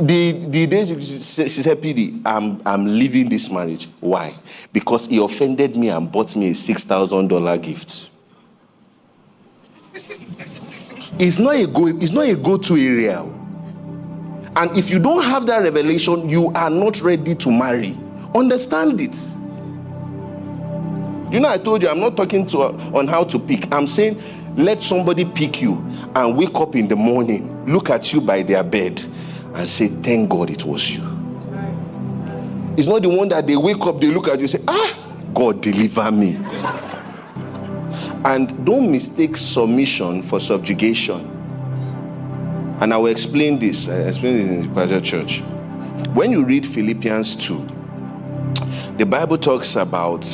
The day she said, PD, I'm leaving this marriage. Why? Because he offended me and bought me a $6,000 gift. It's not a go-to area. And if you don't have that revelation, you are not ready to marry. Understand it. You know, I told you I'm not talking on how to pick. I'm saying let somebody pick you and wake up in the morning, look at you by their bed and say, thank God it was you. It's not the one that they wake up, they look at you and say, God deliver me. And don't mistake submission for subjugation. And I will explain this. I explained it in the Pastor Church. When you read Philippians 2, the Bible talks about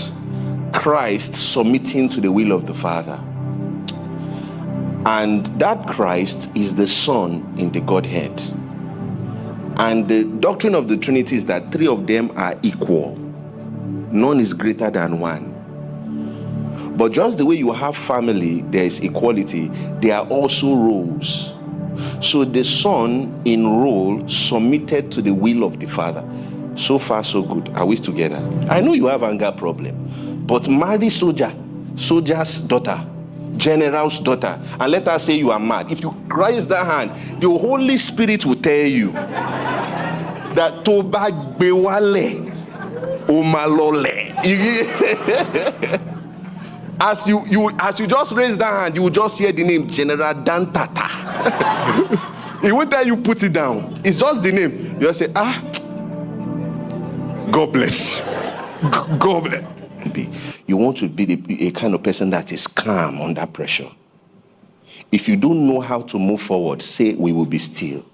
Christ submitting to the will of the Father. And that Christ is the Son in the Godhead. And the doctrine of the Trinity is that three of them are equal. None is greater than one. But just the way you have family, there is equality, there are also roles. So the Son in role submitted to the will of the Father. So far, so good. Are we together? I know you have anger problem, but marry soldier's daughter, general's daughter, and let her say you are mad. If you raise that hand, the Holy Spirit will tell you that Toba Bewale Omalole. As you just raise that hand, you will just hear the name General Dantata. He won't tell you put it down. It's just the name. You just say, God bless. God bless. You want to be a kind of person that is calm under pressure. If you don't know how to move forward, say we will be still.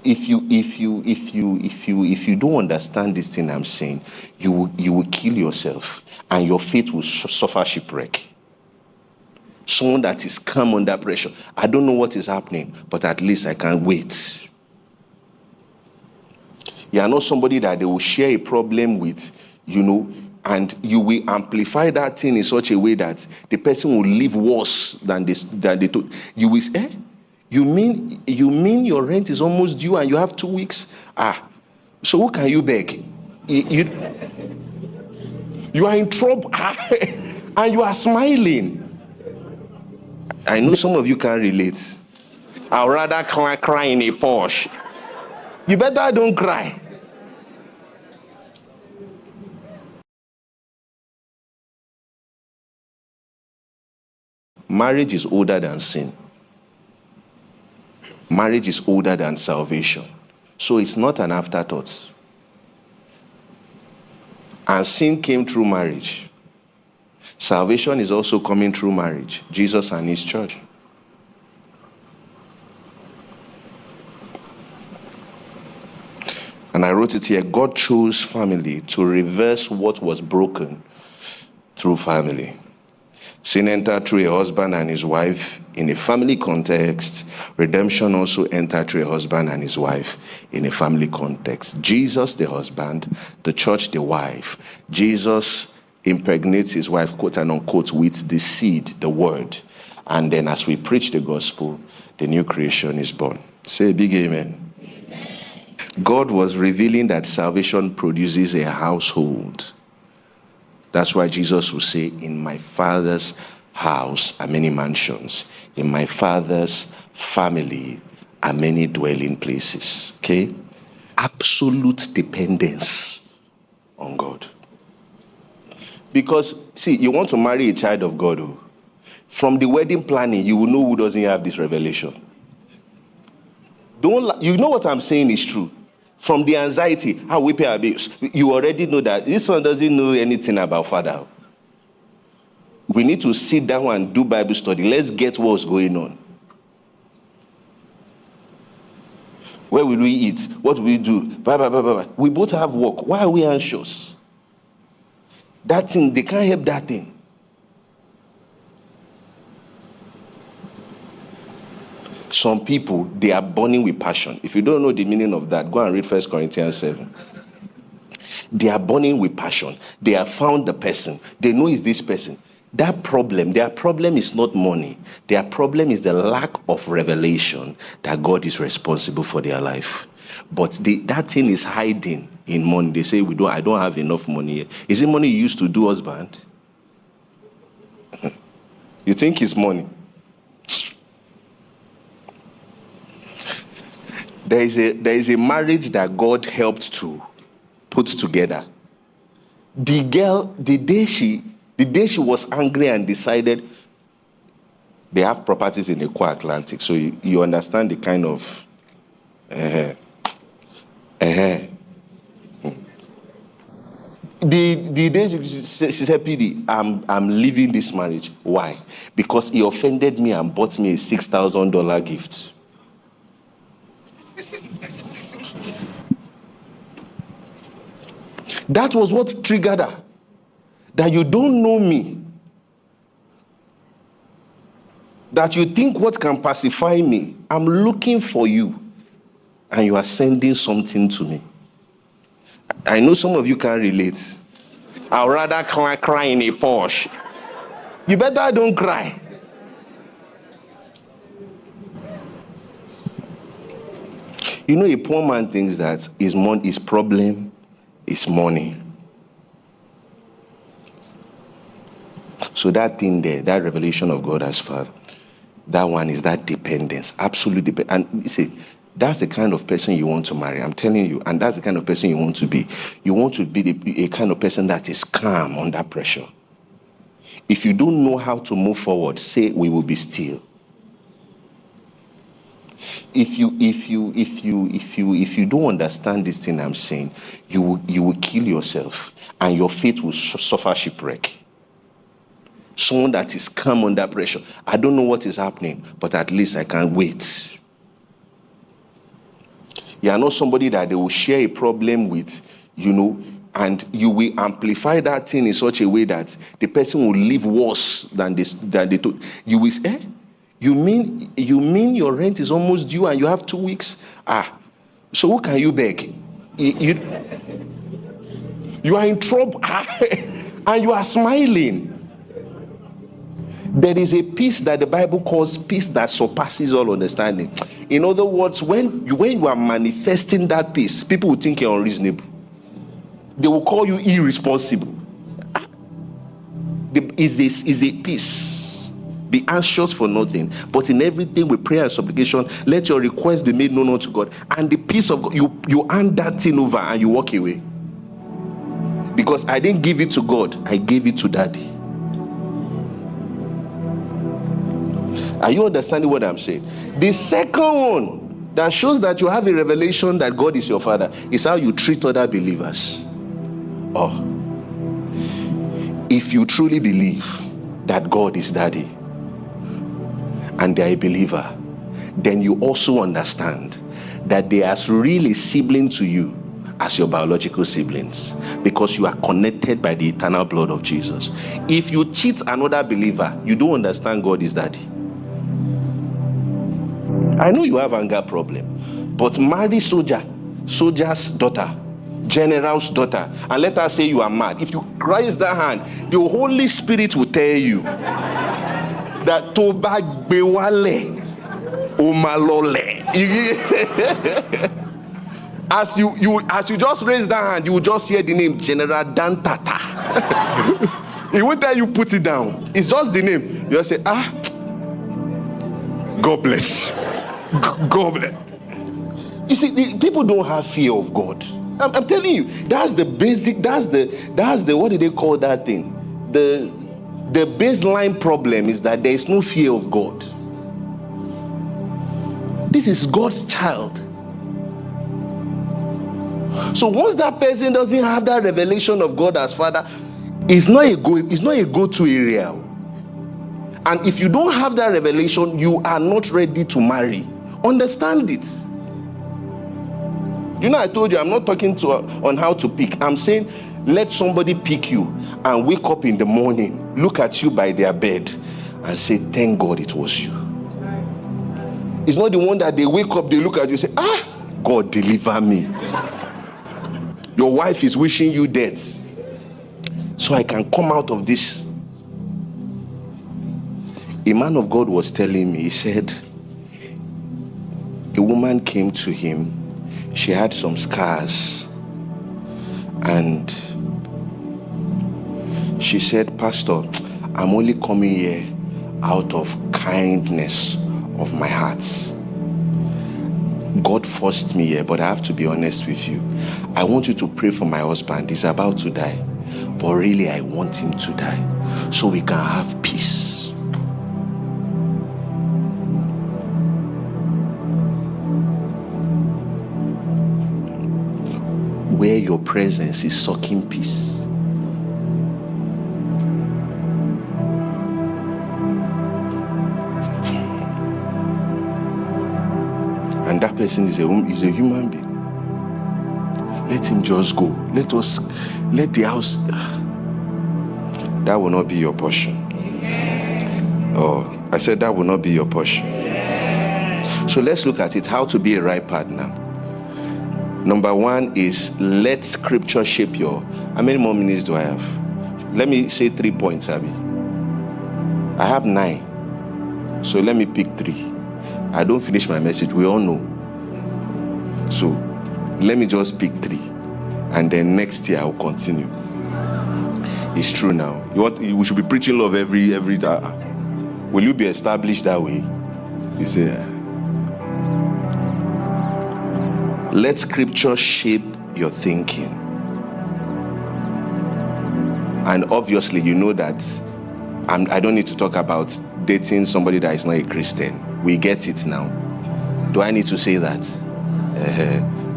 If you don't understand this thing I'm saying, you will kill yourself and your faith will suffer shipwreck. Someone that is calm under pressure. I don't know what is happening, but at least I can wait. You are not somebody that they will share a problem with, and you will amplify that thing in such a way that the person will live worse than they told. You will say, You mean your rent is almost due and you have 2 weeks? So who can you beg? You are in trouble and you are smiling. I know some of you can't relate. I'd rather cry in a Porsche. You better don't cry. Marriage is older than sin. Marriage is older than salvation. So it's not an afterthought. And sin came through marriage. Salvation is also coming through marriage. Jesus and his church. And I wrote it here. God chose family to reverse what was broken through family. Sin entered through a husband and his wife in a family context. Redemption also entered through a husband and his wife in a family context. Jesus, the husband, the church, the wife. Jesus impregnates his wife, quote and unquote, with the seed, the word. And then as we preach the gospel, the new creation is born. Say a big amen. Amen. God was revealing that salvation produces a household. That's why Jesus will say, in my Father's house are many mansions. In my Father's family are many dwelling places. Okay? Absolute dependence on God. Because, see, you want to marry a child of God. From the wedding planning, you will know who doesn't have this revelation. You know what I'm saying is true. From the anxiety, how we pay our bills, you already know that this one doesn't know anything about Father. We need to sit down and do Bible study. Let's get what's going on. Where will we eat? What will we do? Blah, blah, blah, blah. We both have work. Why are we anxious? That thing, they can't help that thing. Some people, they are burning with passion. If you don't know the meaning of that, go and read 1 Corinthians 7. They are burning with passion. They have found the person. They know it's this person. their problem is not money. Their problem is the lack of revelation that God is responsible for their life. But that thing is hiding in money. They say, I don't have enough money. Is it money you used to do, husband? You think it's money? There is a marriage that God helped to put together. The girl, the day she was angry and decided, they have properties in the Core Atlantic, so you understand the kind of The day she said, PD, I'm leaving this marriage. Why? Because he offended me and bought me a $6,000 gift. That was what triggered her. That you don't know me. That you think what can pacify me. I'm looking for you. And you are sending something to me. I know some of you can't relate. I'd rather cry in a Porsche. You better don't cry. You know, a poor man thinks that his problem is money. So that thing there, that revelation of God as Father, that one is that dependence, absolute dependence. And you see, that's the kind of person you want to marry. I'm telling you, and that's the kind of person you want to be. You want to be a kind of person that is calm under pressure. If you don't know how to move forward, say, we will be still. If you don't understand this thing I'm saying, you will kill yourself, and your faith will suffer shipwreck. Someone that is calm under pressure. I don't know what is happening, but at least I can wait. You are not somebody that they will share a problem with, and you will amplify that thing in such a way that the person will live worse than they told. You will say, You mean your rent is almost due and you have 2 weeks? So who can you beg? You are in trouble and you are smiling. There is a peace that the Bible calls peace that surpasses all understanding. In other words, when you are manifesting that peace, people will think you're unreasonable. They will call you irresponsible. Is a peace. Be anxious for nothing, but in everything with prayer and supplication, let your requests be made known unto God. And the peace of God, you hand that thing over and you walk away. Because I didn't give it to God, I gave it to Daddy. Are you understanding what I'm saying? The second one that shows that you have a revelation that God is your Father is how you treat other believers. If you truly believe that God is Daddy and they are a believer, then you also understand that they are really sibling to you as your biological siblings, because you are connected by the eternal blood of Jesus. If you cheat another believer, you don't understand God is Daddy. I know you have anger problem, but marry soldier's daughter, general's daughter, and let her say you are mad. If you raise that hand, the Holy Spirit will tell you that Toba Bewale Omalole. As you just raise that hand, you will just hear the name General Dantata. He won't tell you put it down. It's just the name. You just say, God bless. God bless. You see, people don't have fear of God. I'm telling you, that's the basic, that's the what do they call that thing? The baseline problem is that there is no fear of God. This is God's child. So once that person doesn't have that revelation of God as Father, it's not a go-to area. And if you don't have that revelation, you are not ready to marry. Understand it. I told you I'm not talking on how to pick. I'm saying let somebody pick you and wake up in the morning, look at you by their bed and say, thank God it was you. It's not the one that they wake up, they look at you and say, God deliver me. Your wife is wishing you death so I can come out of this. A man of God was telling me, he said, a woman came to him. She had some scars. And she said, Pastor, I'm only coming here out of kindness of my heart. God forced me here, but I have to be honest with you. I want you to pray for my husband. He's about to die. But really, I want him to die so we can have peace. Where your presence is sucking peace. And that person is a human being. Let him just go. Let the house. That will not be your portion. Oh, I said that will not be your portion. So let's look at it, how to be a right partner. Number one is let scripture shape your. How many more minutes do I have? Let me say 3 points, Abby. I have 9. So let me pick 3. I don't finish my message, we all know. So let me just pick 3. And then next year I'll continue. It's true now. We should be preaching love every day. Will you be established that way? You say, let scripture shape your thinking. And obviously, you know that I don't need to talk about dating somebody that is not a Christian. We get it now. Do I need to say that?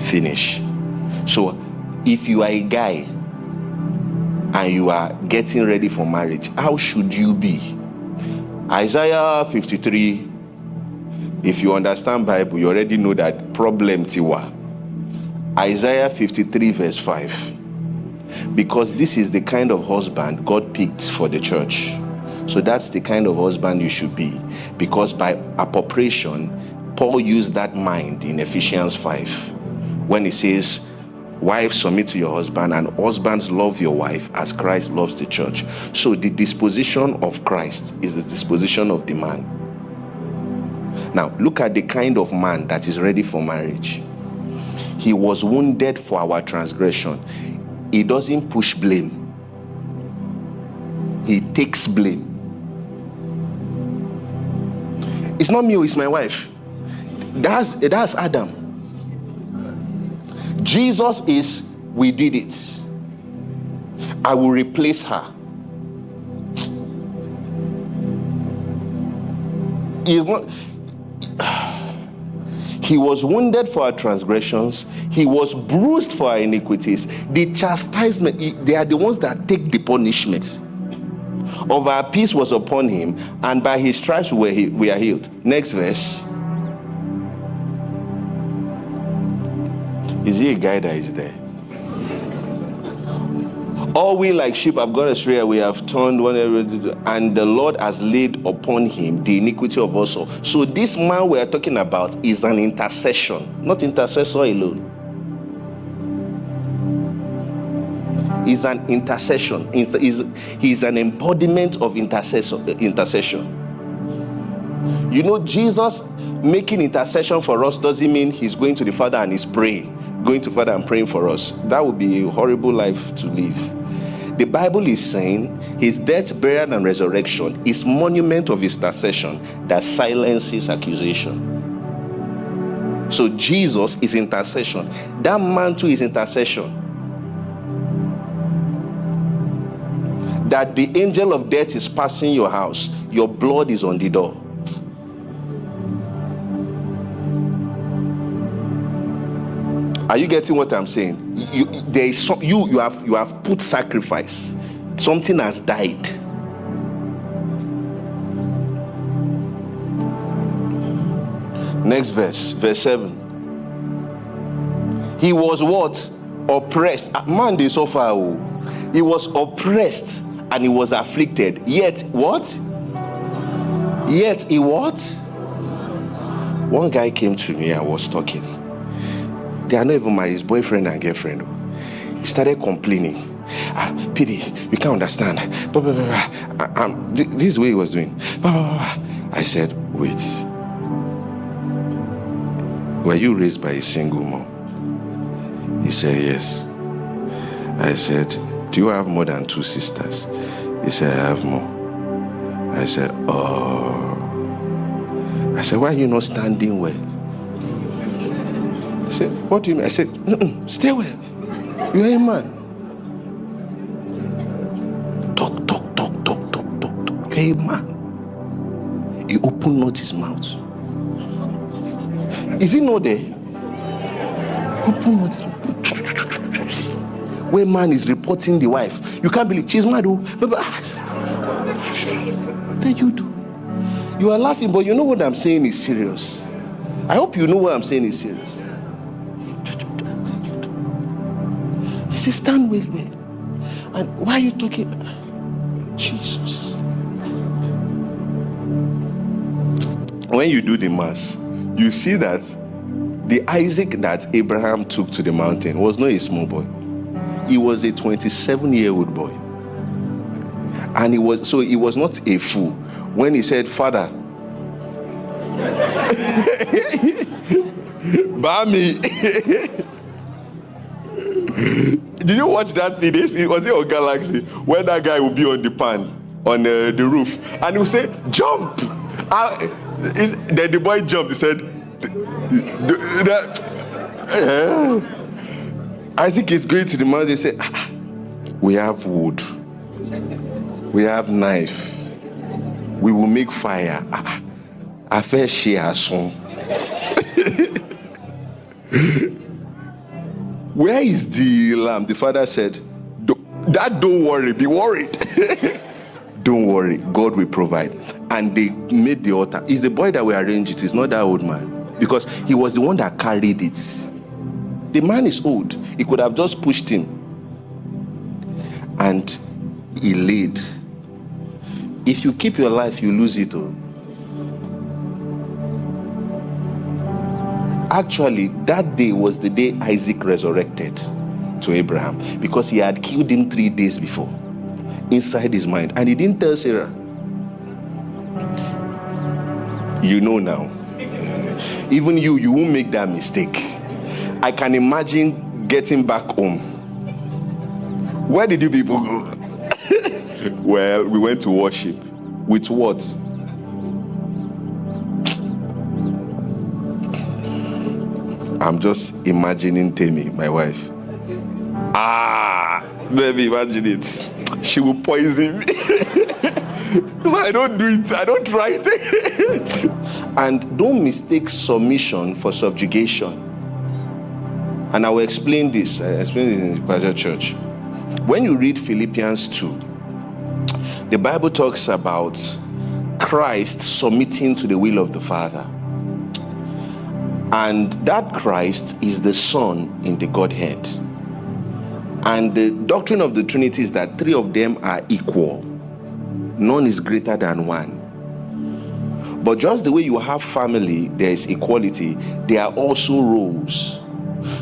Finish. So, if you are a guy and you are getting ready for marriage, how should you be? Isaiah 53, if you understand Bible, you already know that problem tiwa. Isaiah 53 verse 5. Because this is the kind of husband God picked for the church. So that's the kind of husband you should be. Because by appropriation, Paul used that mind in Ephesians 5. When he says, wives, submit to your husband, and husbands, love your wife as Christ loves the church. So the disposition of Christ is the disposition of the man. Now, look at the kind of man that is ready for marriage. He was wounded for our transgression. He doesn't push blame. He takes blame. It's not me, it's my wife. That's Adam. Jesus is, we did it. I will replace her. He is not. He was wounded for our transgressions. He was bruised for our iniquities. The chastisement, they are the ones that take the punishment. Of our peace was upon him, and by his stripes we are healed. Next verse. Is he a guy that is there? All we like sheep have gone astray, we have turned one, and the Lord has laid upon him the iniquity of us all. So this man we are talking about is an intercession, not intercessor alone. Is an intercession. He's an embodiment of intercession. You know, Jesus making intercession for us doesn't mean he's going to the Father and he's praying. Going to Father and praying for us. That would be a horrible life to live. The Bible is saying his death, burial, and resurrection is monument of his intercession that silences accusation. So Jesus is intercession. That man too is intercession. That the angel of death is passing your house, your blood is on the door. Are you getting what I'm saying? You have put sacrifice. Something has died. Next verse 7. He was what? Oppressed. Man, they so far. He was oppressed and he was afflicted. Yet what? Yet he what? One guy came to me and was talking. They are not even married, his boyfriend and girlfriend. He started complaining. PD, you can't understand. This is what he was doing. I said, wait. Were you raised by a single mom? He said, yes. I said, do you have more than 2 sisters? He said, I have more. I said, oh. I said, why are you not standing well? He said, what do you mean? I said, stay well. You're a man. Talk. You're a man. He opened not his mouth. Is he not there? Open not his mouth. Where man is reporting the wife. You can't believe she's mad. What do you do? You are laughing, but you know what I'm saying is serious. I hope you know what I'm saying is serious. He says, stand well. And why are you talking? Jesus. When you do the mass, you see that the Isaac that Abraham took to the mountain was not a small boy. He was a 27-year-old boy. And he was not a fool. When he said, Father, Bami. Did you watch that thing? It was on Galaxy, where that guy will be on the pan, on the roof, and he will say, jump. Then the boy jumped. He said, Isaac is going to the mountain. They say, we have wood, we have knife, we will make fire. I feel share song. Where is the lamb? The father said, don't worry, be worried. Don't worry, God will provide. And they made the altar. It's the boy that will arrange it. It's not that old man. Because he was the one that carried it. The man is old. He could have just pushed him. And he laid. If you keep your life, you lose it all. Actually, that day was the day Isaac resurrected to Abraham, because he had killed him 3 days before inside his mind, and he didn't tell Sarah. You know now. Even you won't make that mistake. I can imagine getting back home. Where did you people go? Well, we went to worship. With what? I'm just imagining Temi, my wife. Baby, imagine it. She will poison me. So I don't do it. I don't try it. And don't mistake submission for subjugation. And I will explain this. I explained it in the Pastor Church. When you read Philippians 2, the Bible talks about Christ submitting to the will of the Father. And that Christ is the Son in the Godhead. And the doctrine of the Trinity is that 3 of them are equal. None is greater than one. But just the way you have family, there is equality, there are also roles.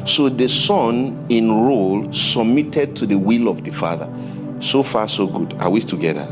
So the Son in role submitted to the will of the Father. So far, so good. Are we together?